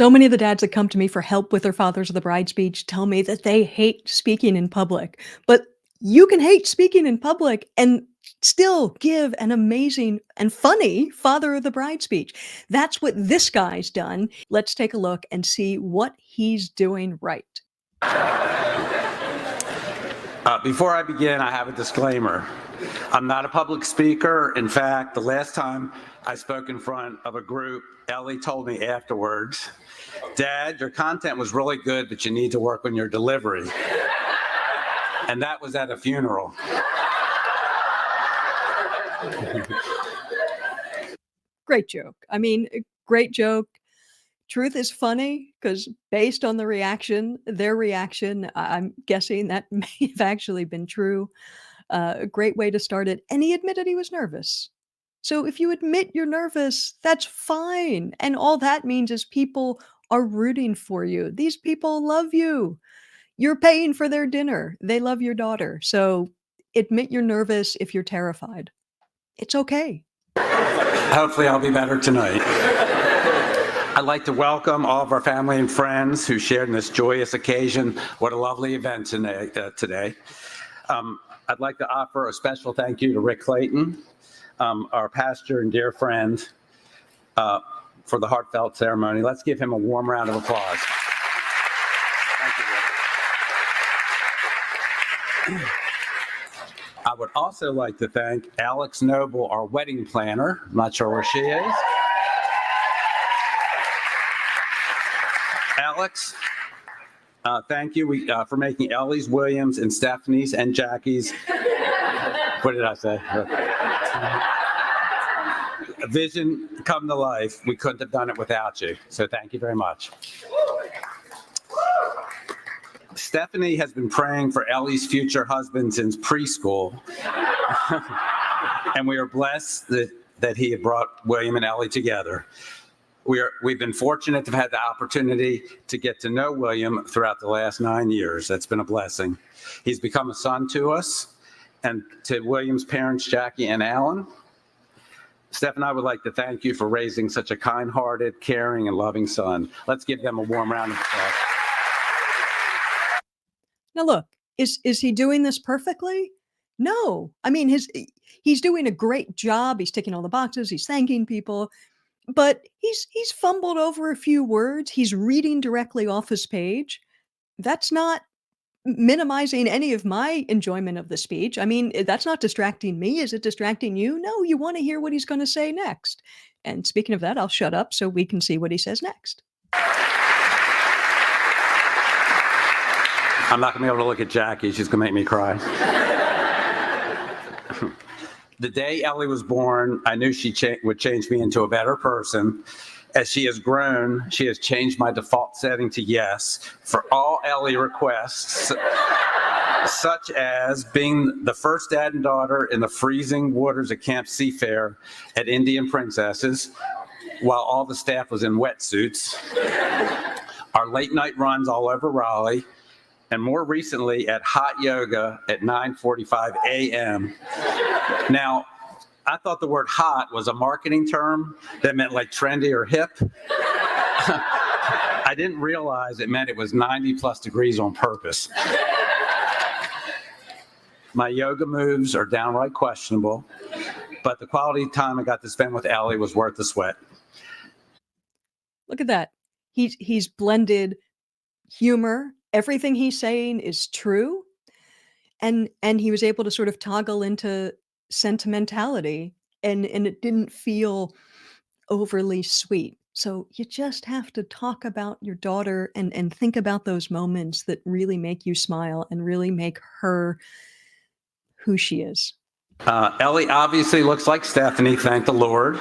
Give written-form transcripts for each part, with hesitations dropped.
So many of the dads that come to me for help with their Fathers of the Bride speech tell me that they hate speaking in public, but you can hate speaking in public and still give an amazing and funny Father of the Bride speech. That's what this guy's done. Let's take a look and see what he's doing right. Before I begin, I have a disclaimer. I'm not a public speaker. In fact, the last time I spoke in front of a group, Ellie told me afterwards, "Dad, your content was really good, but you need to work on your delivery." And that was at a funeral. Great joke. I mean, great joke. Truth is funny because based on their reaction, I'm guessing that may have actually been true. A great way to start it. And he admitted he was nervous. So if you admit you're nervous, that's fine. And all that means is people are rooting for you. These people love you. You're paying for their dinner. They love your daughter. So admit you're nervous if you're terrified. It's okay. Hopefully I'll be better tonight. I'd like to welcome all of our family and friends who shared in this joyous occasion. What a lovely event today. I'd like to offer a special thank you to Rick Clayton, our pastor and dear friend, for the heartfelt ceremony. Let's give him a warm round of applause. Thank you, Rick. I would also like to thank Alex Noble, our wedding planner. I'm not sure where she is. Alex, thank you for making Ellie's, Williams, and Stephanie's and Jackie's, what did I say? A vision come to life. We couldn't have done it without you. So thank you very much. Stephanie has been praying for Ellie's future husband since preschool. And we are blessed that he had brought William and Ellie together. We've been fortunate to have had the opportunity to get to know William throughout the last 9 years. That's been a blessing. He's become a son to us and to William's parents, Jackie and Alan. Steph and I would like to thank you for raising such a kind-hearted, caring, and loving son. Let's give them a warm round of applause. Now look, is he doing this perfectly? No. I mean, he's doing a great job. He's ticking all the boxes. He's thanking people. But he's fumbled over a few words. He's reading directly off his page. That's not minimizing any of my enjoyment of the speech. I mean, that's not distracting me. Is it distracting you? No, you want to hear what he's going to say next. And speaking of that, I'll shut up so we can see what he says next. I'm not going to be able to look at Jackie. She's going to make me cry. The day Ellie was born, I knew she would change me into a better person. As she has grown, she has changed my default setting to yes for all Ellie requests, such as being the first dad and daughter in the freezing waters of Camp Seafair at Indian Princesses, while all the staff was in wetsuits, our late night runs all over Raleigh, and more recently at hot yoga at 9:45 a.m. Now, I thought the word hot was a marketing term that meant like trendy or hip. I didn't realize it meant it was 90 plus degrees on purpose. My yoga moves are downright questionable, but the quality time I got to spend with Ellie was worth the sweat. Look at that. He's blended humor. Everything he's saying is true. And he was able to sort of toggle into sentimentality and it didn't feel overly sweet. So you just have to talk about your daughter and think about those moments that really make you smile and really make her who she is. Ellie obviously looks like Stephanie, thank the Lord.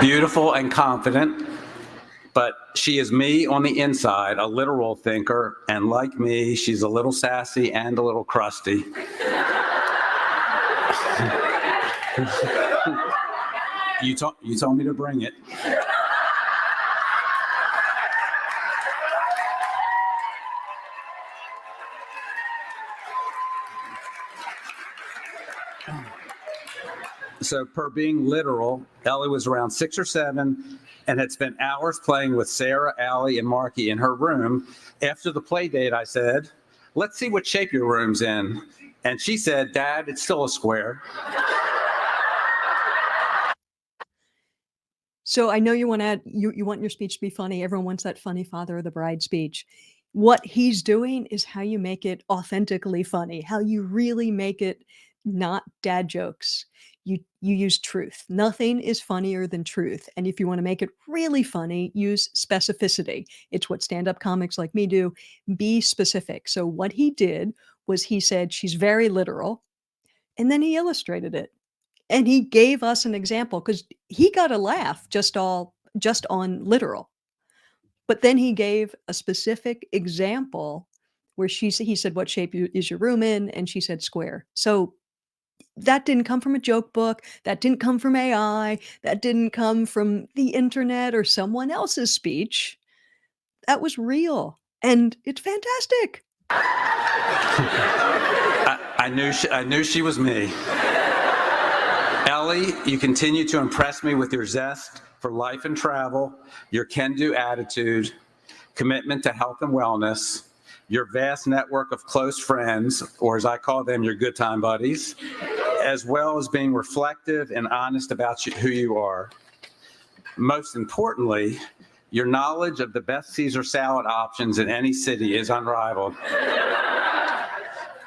Beautiful and confident. But she is me on the inside, a literal thinker, and like me, she's a little sassy and a little crusty. You told me to bring it. So per being literal, Ellie was around 6 or 7 and had spent hours playing with Sarah, Allie, and Marky in her room. After the play date, I said, "Let's see what shape your room's in." And she said, "Dad, it's still a square." So I know you wanna add you want your speech to be funny. Everyone wants that funny father of the bride speech. What he's doing is how you make it authentically funny, how you really make it not dad jokes. You use truth. Nothing is funnier than truth, and if you wanna make it really funny, use specificity. It's what stand-up comics like me do. Be specific. So what he did was he said, "She's very literal," and then he illustrated it. And he gave us an example because he got a laugh just on literal, but then he gave a specific example where he said, "What shape is your room in?" And she said, "Square." So that didn't come from a joke book, that didn't come from AI, that didn't come from the internet or someone else's speech. That was real, and it's fantastic. I knew she was me. Ellie, you continue to impress me with your zest for life and travel, your can-do attitude, commitment to health and wellness, your vast network of close friends, or as I call them, your good time buddies, as well as being reflective and honest about who you are. Most importantly, your knowledge of the best Caesar salad options in any city is unrivaled.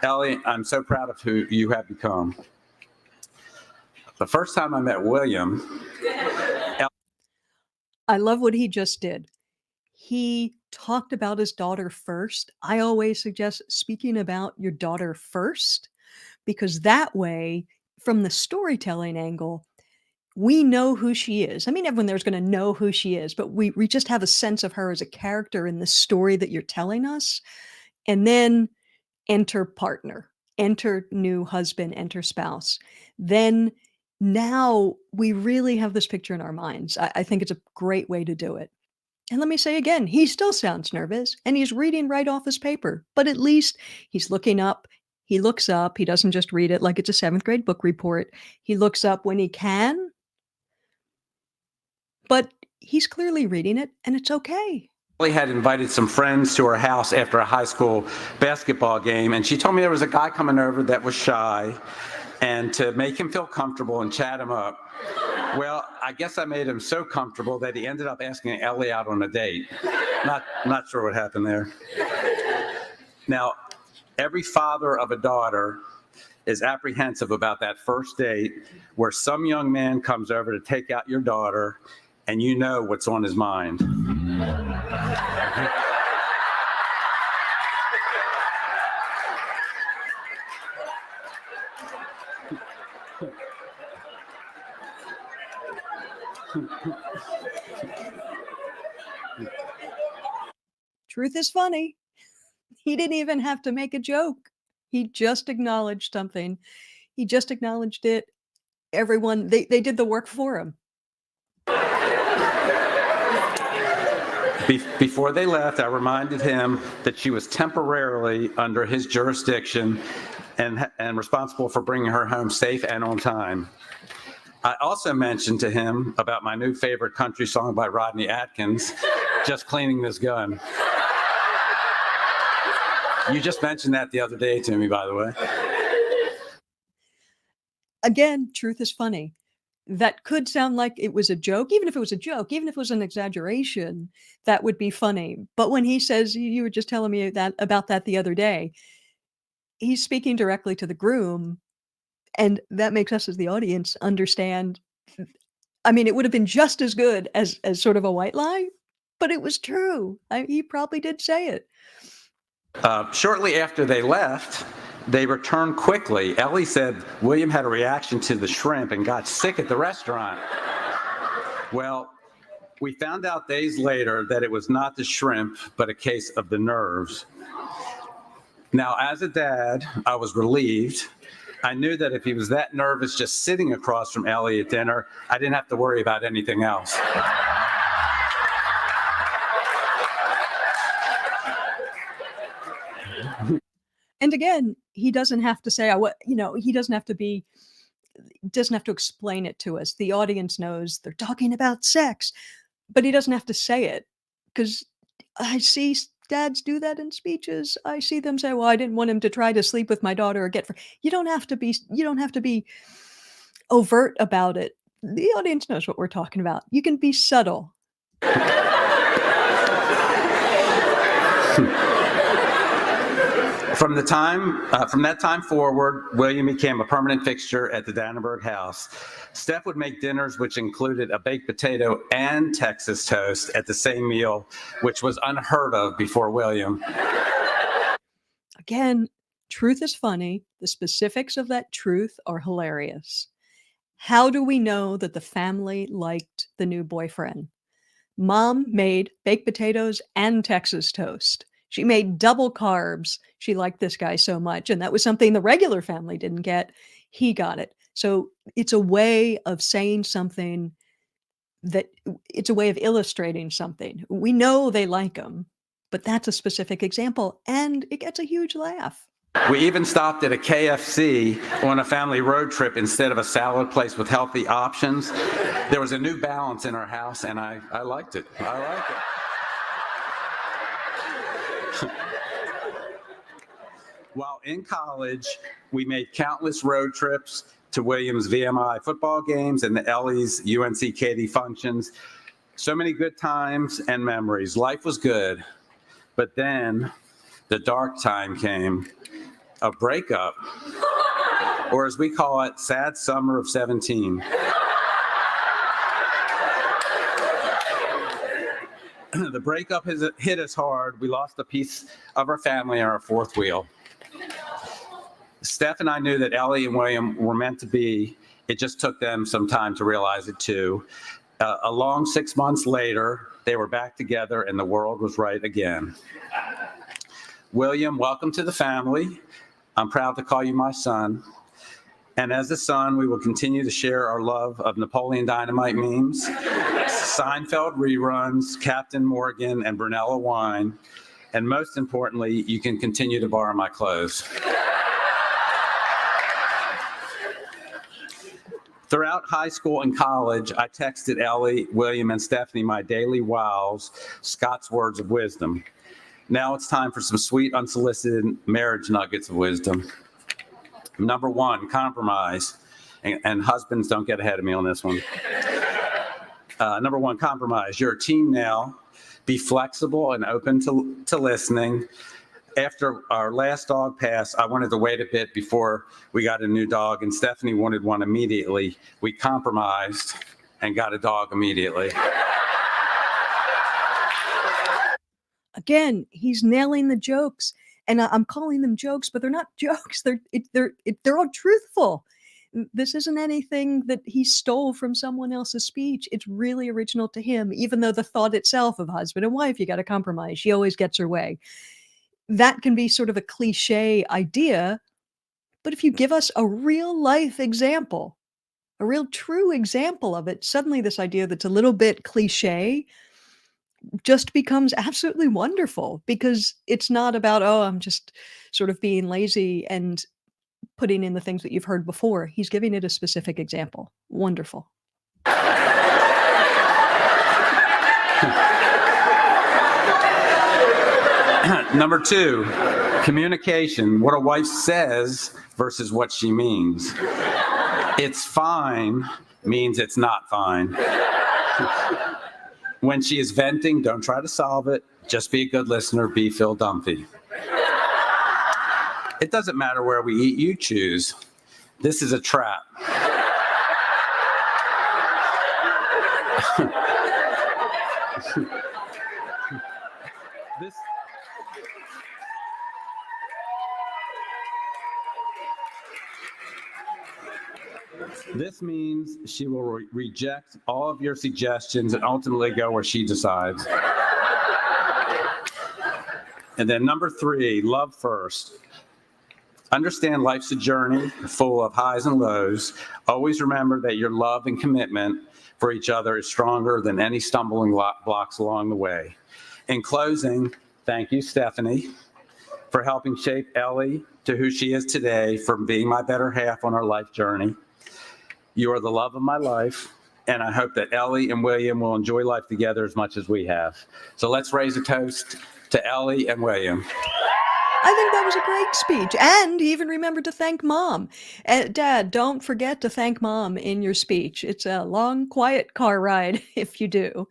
Ellie, I'm so proud of who you have become. The first time I met William, I love what he just did. He talked about his daughter first. I always suggest speaking about your daughter first, because that way, from the storytelling angle, we know who she is. I mean, everyone there's gonna know who she is, but we just have a sense of her as a character in the story that you're telling us, and then enter partner, enter new husband, enter spouse. Then now we really have this picture in our minds. I think it's a great way to do it. And let me say again, he still sounds nervous and he's reading right off his paper, but at least he's looking up. He looks up. He doesn't just read it like it's a seventh grade book report. He looks up when he can, but he's clearly reading it and it's okay. Ellie had invited some friends to her house after a high school basketball game, and she told me there was a guy coming over that was shy, and to make him feel comfortable and chat him up. Well, I guess I made him so comfortable that he ended up asking Ellie out on a date. Not sure what happened there. Now, every father of a daughter is apprehensive about that first date where some young man comes over to take out your daughter and you know what's on his mind. Truth is funny. He didn't even have to make a joke. He just acknowledged something. He just acknowledged it. Everyone, they did the work for him. Before they left, I reminded him that she was temporarily under his jurisdiction and responsible for bringing her home safe and on time. I also mentioned to him about my new favorite country song by Rodney Atkins, "Just Cleaning This Gun." You just mentioned that the other day to me, by the way. Again, truth is funny. That could sound like it was a joke. Even if it was a joke, even if it was an exaggeration, that would be funny. But when he says, "You were just telling me that about that the other day," he's speaking directly to the groom, and that makes us as the audience understand. I mean, it would have been just as good as sort of a white lie, but it was true. He probably did say it. Shortly after they left, they returned quickly. Ellie said William had a reaction to the shrimp and got sick at the restaurant. Well, we found out days later that it was not the shrimp, but a case of the nerves. Now, as a dad, I was relieved. I knew that if he was that nervous just sitting across from Ellie at dinner, I didn't have to worry about anything else. And again, he doesn't have to say, he doesn't have to explain it to us. The audience knows they're talking about sex. but he doesn't have to say it, because I see dads do that in speeches. I see them say, "Well, I didn't want him to try to sleep with my daughter or get for." You don't have to be overt about it. The audience knows what we're talking about. You can be subtle. From that time forward, William became a permanent fixture at the Dannenberg house. Steph would make dinners which included a baked potato and Texas toast at the same meal, which was unheard of before William. Again, truth is funny. The specifics of that truth are hilarious. How do we know that the family liked the new boyfriend? Mom made baked potatoes and Texas toast. She made double carbs. She liked this guy so much, and that was something the regular family didn't get. He got it. So it's a way of saying something that it's a way of illustrating something. We know they like him, but that's a specific example, and it gets a huge laugh. We even stopped at a KFC on a family road trip instead of a salad place with healthy options. There was a new balance in our house, and I liked it. I liked it. While in college, we made countless road trips to William's VMI football games and the Ellie's UNC Katy functions. So many good times and memories. Life was good, but then the dark time came. A breakup, or as we call it, sad summer of 17. The breakup has hit us hard. We lost a piece of our family on our fourth wheel. Steph and I knew that Ellie and William were meant to be. It just took them some time to realize it too. A long 6 months later, they were back together and the world was right again. William, welcome to the family. I'm proud to call you my son. And as a son, we will continue to share our love of Napoleon Dynamite memes, Seinfeld reruns, Captain Morgan, and Brunella wine. And most importantly, you can continue to borrow my clothes. Throughout high school and college, I texted Ellie, William, and Stephanie my daily wows, Scott's words of wisdom. Now it's time for some sweet, unsolicited marriage nuggets of wisdom. Number one, compromise. And husbands, don't get ahead of me on this one. Number one, compromise. You're a team now. Be flexible and open to listening. After our last dog passed, I wanted to wait a bit before we got a new dog, and Stephanie wanted one immediately. We compromised and got a dog immediately. Again, he's nailing the jokes, and I'm calling them jokes, but they're not jokes. They're all truthful. This isn't anything that he stole from someone else's speech. It's really original to him, even though the thought itself of husband and wife, you got to compromise. She always gets her way. That can be sort of a cliche idea, but if you give us a real life example, a real true example of it, suddenly this idea that's a little bit cliche just becomes absolutely wonderful, because it's not about, oh, I'm just sort of being lazy and putting in the things that you've heard before. He's giving it a specific example. Wonderful. Number two, communication. What a wife says versus what she means. It's fine means it's not fine. When she is venting, don't try to solve it. Just be a good listener. Be Phil Dunphy. It doesn't matter where we eat, you choose. This is a trap. This means she will reject all of your suggestions and ultimately go where she decides. And then number three, love first. Understand life's a journey full of highs and lows. Always remember that your love and commitment for each other is stronger than any stumbling blocks along the way. In closing, thank you, Stephanie, for helping shape Ellie to who she is today, for being my better half on our life journey. You are the love of my life, and I hope that Ellie and William will enjoy life together as much as we have. So let's raise a toast to Ellie and William. I think that was a great speech, and he even remembered to thank mom. Dad, don't forget to thank mom in your speech. It's a long, quiet car ride if you do.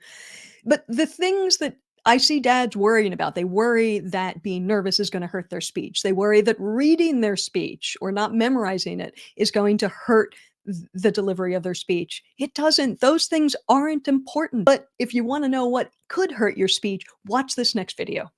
But the things that I see dads worrying about, they worry that being nervous is gonna hurt their speech. They worry that reading their speech or not memorizing it is going to hurt the delivery of their speech. It doesn't. Those things aren't important. But if you wanna know what could hurt your speech, watch this next video.